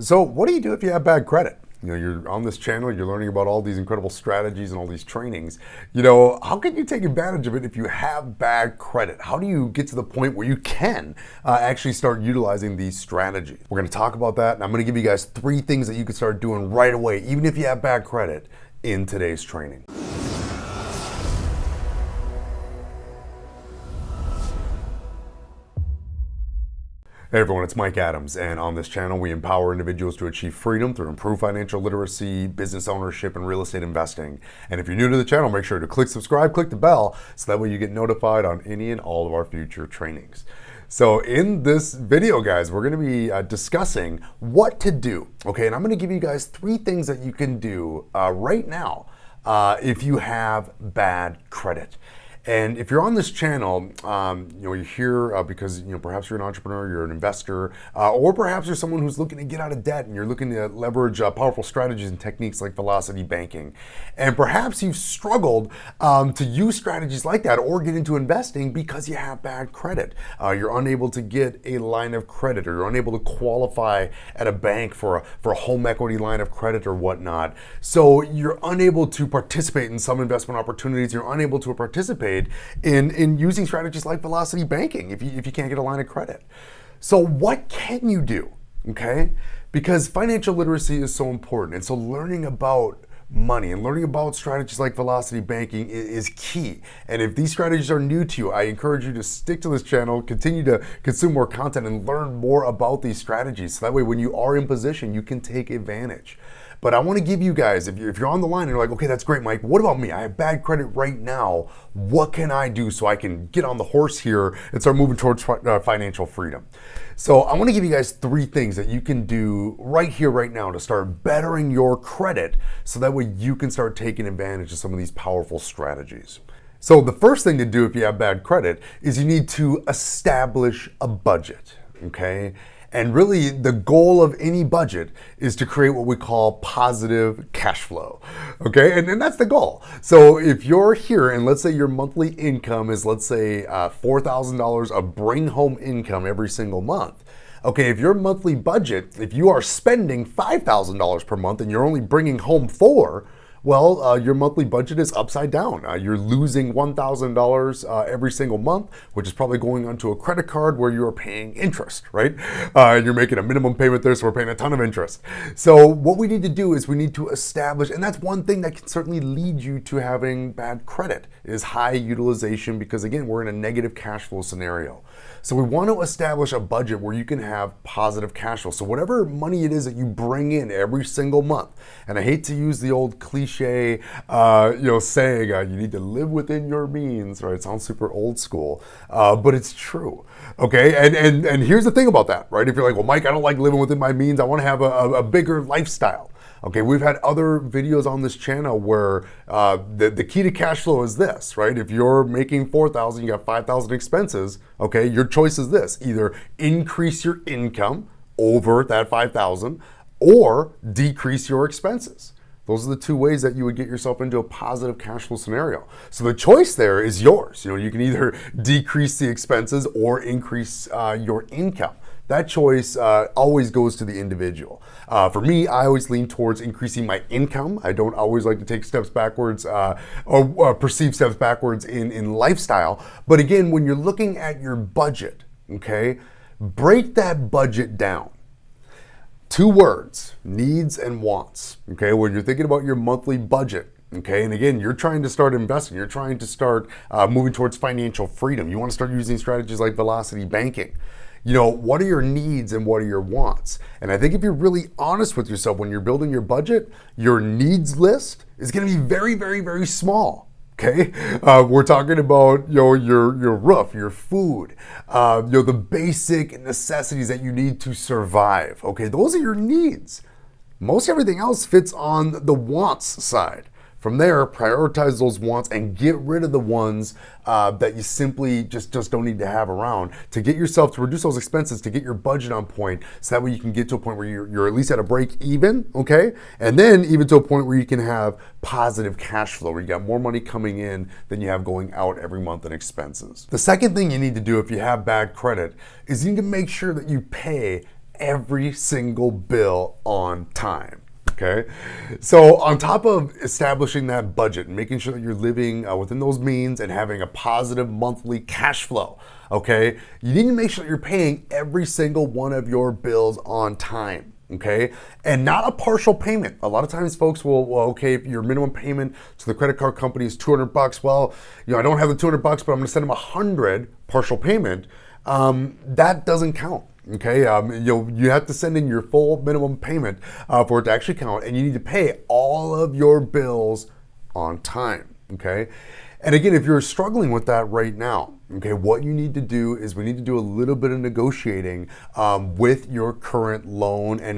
So what do you do if you have bad credit? You're on this channel, you're learning about all these incredible strategies and all these trainings. How can you take advantage of it if you have bad credit? How do you get to the point where you can actually start utilizing these strategies? We're gonna talk about that, and I'm gonna give you guys 3 things that you can start doing right away, even if you have bad credit, in today's training. Hey everyone, it's Mike Adams, and on this channel we empower individuals to achieve freedom through improved financial literacy, business ownership, and real estate investing. And if you're new to the channel, make sure to click subscribe, click the bell, so that way you get notified on any and all of our future trainings. So in this video, guys, we're gonna be discussing what to do, okay? And I'm gonna give you guys 3 things that you can do right now if you have bad credit. And if you're on this channel, you're here because perhaps you're an entrepreneur, you're an investor, or perhaps you're someone who's looking to get out of debt and you're looking to leverage powerful strategies and techniques like velocity banking. And perhaps you've struggled to use strategies like that or get into investing because you have bad credit. You're unable to get a line of credit, or you're unable to qualify at a bank for a home equity line of credit or whatnot. So you're unable to participate in some investment opportunities. You're unable to participate in using strategies like velocity banking if you can't get a line of credit. So what can you do, okay? Because financial literacy is so important, and so learning about money and learning about strategies like velocity banking is key. And if these strategies are new to you, I encourage you to stick to this channel, continue to consume more content and learn more about these strategies, so that way when you are in position, you can take advantage. But I want to give you guys, if you're on the line and you're like, okay, that's great, Mike, what about me? I have bad credit right now. What can I do so I can get on the horse here and start moving towards financial freedom? So I want to give you guys 3 things that you can do right here, right now, to start bettering your credit, so that way you can start taking advantage of some of these powerful strategies. So the first thing to do if you have bad credit is you need to establish a budget, okay? And really, the goal of any budget is to create what we call positive cash flow, okay? And that's the goal. So if you're here and let's say your monthly income is, let's say, $4,000 of bring home income every single month. Okay, if your monthly budget, if you are spending $5,000 per month and you're only bringing home 4, well, your monthly budget is upside down. You're losing $1,000 every single month, which is probably going onto a credit card where you're paying interest, right? And you're making a minimum payment there, so we're paying a ton of interest. So what we need to do is we need to establish, and that's one thing that can certainly lead you to having bad credit, is high utilization, because again, we're in a negative cash flow scenario. So we want to establish a budget where you can have positive cash flow. So whatever money it is that you bring in every single month, and I hate to use the old cliche, saying you need to live within your means, right? It sounds super old school, but it's true, okay? And here's the thing about that, right? If you're like, well, Mike, I don't like living within my means. I want to have a bigger lifestyle. Okay, we've had other videos on this channel where the key to cash flow is this, right? If you're making $4,000, you got $5,000 expenses, okay, your choice is this: either increase your income over that $5,000 or decrease your expenses. Those are the 2 ways that you would get yourself into a positive cash flow scenario. So the choice there is yours. You can either decrease the expenses or increase your income. That choice always goes to the individual. For me, I always lean towards increasing my income. I don't always like to take steps backwards or perceive steps backwards in lifestyle. But again, when you're looking at your budget, okay, break that budget down. 2 words: needs and wants, okay? When you're thinking about your monthly budget, okay, and again, you're trying to start investing, you're trying to start moving towards financial freedom, you want to start using strategies like velocity banking. What are your needs and what are your wants? And I think if you're really honest with yourself when you're building your budget, your needs list is going to be very, very, very small. Okay, we're talking about your roof, your food, the basic necessities that you need to survive. Okay, those are your needs. Most everything else fits on the wants side. From there, prioritize those wants and get rid of the ones that you simply just don't need to have around, to get yourself to reduce those expenses, to get your budget on point, so that way you can get to a point where you're at least at a break even, okay? And then even to a point where you can have positive cash flow, where you got more money coming in than you have going out every month in expenses. The second thing you need to do if you have bad credit is you need to make sure that you pay every single bill on time. Okay, so on top of establishing that budget and making sure that you're living within those means and having a positive monthly cash flow, okay, you need to make sure that you're paying every single one of your bills on time. Okay, and not a partial payment. A lot of times folks will, well, okay, if your minimum payment to the credit card company is $200, well, I don't have the $200, but I'm gonna send them 100 partial payment. That doesn't count. Okay, you have to send in your full minimum payment for it to actually count, and you need to pay all of your bills on time. Okay, and again, if you're struggling with that right now, okay, what you need to do is we need to do a little bit of negotiating with your current loan and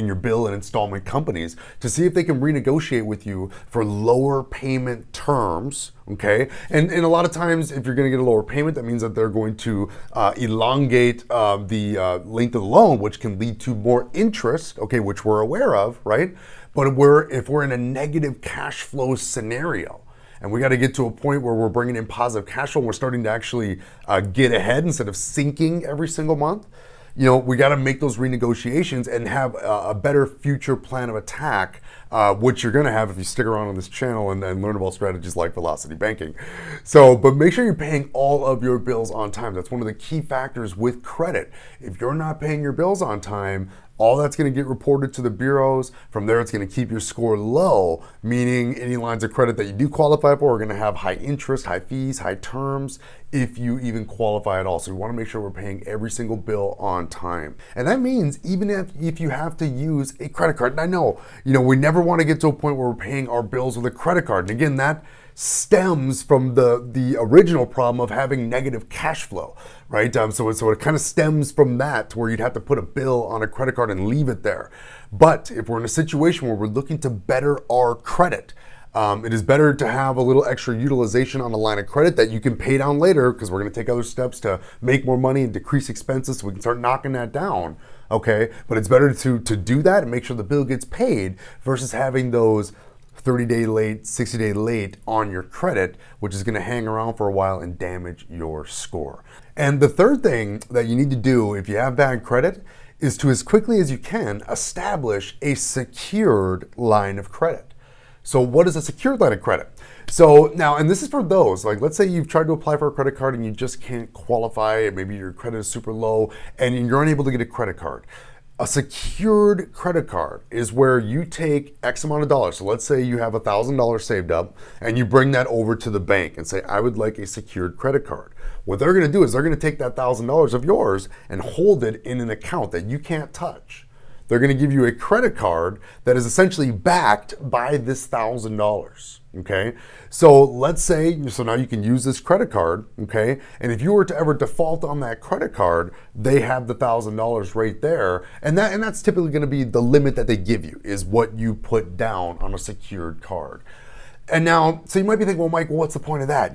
your bill and installment companies to see if they can renegotiate with you for lower payment terms. Okay, and a lot of times, if you're going to get a lower payment, that means that they're going to elongate the length of the loan, which can lead to more interest. Okay, which we're aware of, right? But if we're in a negative cash flow scenario, and we got to get to a point where we're bringing in positive cash flow and we're starting to actually get ahead instead of sinking every single month, we got to make those renegotiations and have a better future plan of attack, which you're going to have if you stick around on this channel and learn about strategies like velocity banking. But make sure you're paying all of your bills on time. That's one of the key factors with credit. If you're not paying your bills on time, all that's going to get reported to the bureaus. From there, it's going to keep your score low, meaning any lines of credit that you do qualify for are going to have high interest, high fees, high terms, if you even qualify at all. So we want to make sure we're paying every single bill on time. And that means even if you have to use a credit card, and I know, we never want to get to a point where we're paying our bills with a credit card. And again, that stems from the original problem of having negative cash flow, right? So it kind of stems from that, to where you'd have to put a bill on a credit card and leave it there. But if we're in a situation where we're looking to better our credit, it is better to have a little extra utilization on a line of credit that you can pay down later, because we're going to take other steps to make more money and decrease expenses so we can start knocking that down. Okay, but it's better to do that and make sure the bill gets paid versus having those 30-day late, 60-day late on your credit, which is going to hang around for a while and damage your score. And the third thing that you need to do if you have bad credit is to, as quickly as you can, establish a secured line of credit. So what is a secured line of credit? So now, and this is for those, like, let's say you've tried to apply for a credit card and you just can't qualify, and maybe your credit is super low and you're unable to get a credit card. A secured credit card is where you take X amount of dollars. So let's say you have $1,000 saved up and you bring that over to the bank and say, I would like a secured credit card. What they're going to do is they're going to take that $1,000 of yours and hold it in an account that you can't touch. They're going to give you a credit card that is essentially backed by this $1,000. Okay, so let's say, so now you can use this credit card. Okay, and if you were to ever default on that credit card, they have the $1,000 right there, and that's typically going to be the limit that they give you, is what you put down on a secured card. And now, so you might be thinking, well, Mike, what's the point of that?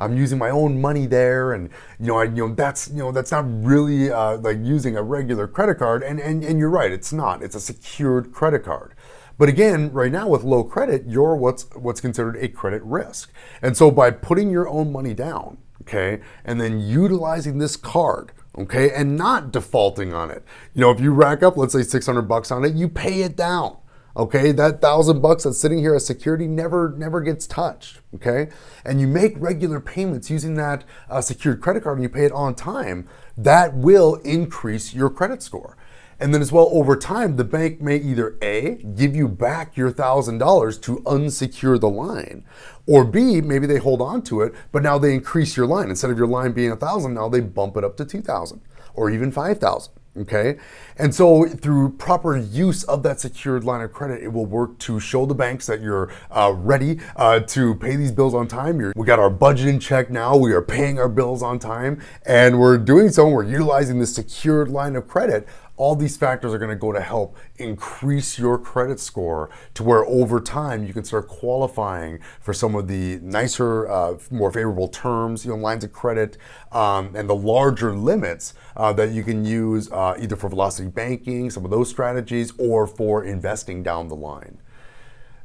I'm using my own money there, and that's not really like using a regular credit card. And you're right, it's not. It's a secured credit card. But again, right now with low credit, you're what's considered a credit risk. And so by putting your own money down, okay, and then utilizing this card, okay, and not defaulting on it, if you rack up, let's say $600 on it, you pay it down. Okay, that $1,000 that's sitting here as security never gets touched. Okay, and you make regular payments using that secured credit card and you pay it on time, that will increase your credit score. And then as well, over time, the bank may either A, give you back your $1,000 to unsecure the line, or B, maybe they hold on to it, but now they increase your line. Instead of your line being $1,000, now they bump it up to $2,000 or even $5,000. Okay, and so through proper use of that secured line of credit, it will work to show the banks that you're ready to pay these bills on time. We got our budget in check now. We are paying our bills on time, and we're doing so. We're utilizing the secured line of credit. All these factors are going to go to help increase your credit score to where over time you can start qualifying for some of the nicer, more favorable terms, lines of credit, and the larger limits that you can use either for velocity banking, some of those strategies, or for investing down the line.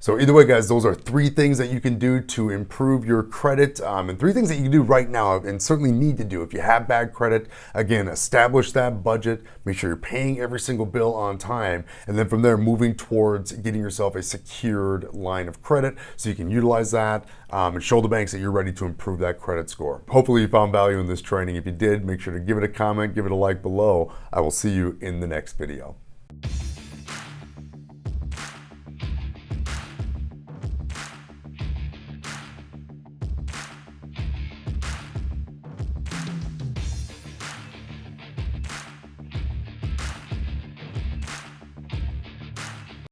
So either way, guys, those are 3 things that you can do to improve your credit, and 3 things that you can do right now and certainly need to do. If you have bad credit, again, establish that budget, make sure you're paying every single bill on time, and then from there, moving towards getting yourself a secured line of credit so you can utilize that and show the banks that you're ready to improve that credit score. Hopefully you found value in this training. If you did, make sure to give it a comment, give it a like below. I will see you in the next video.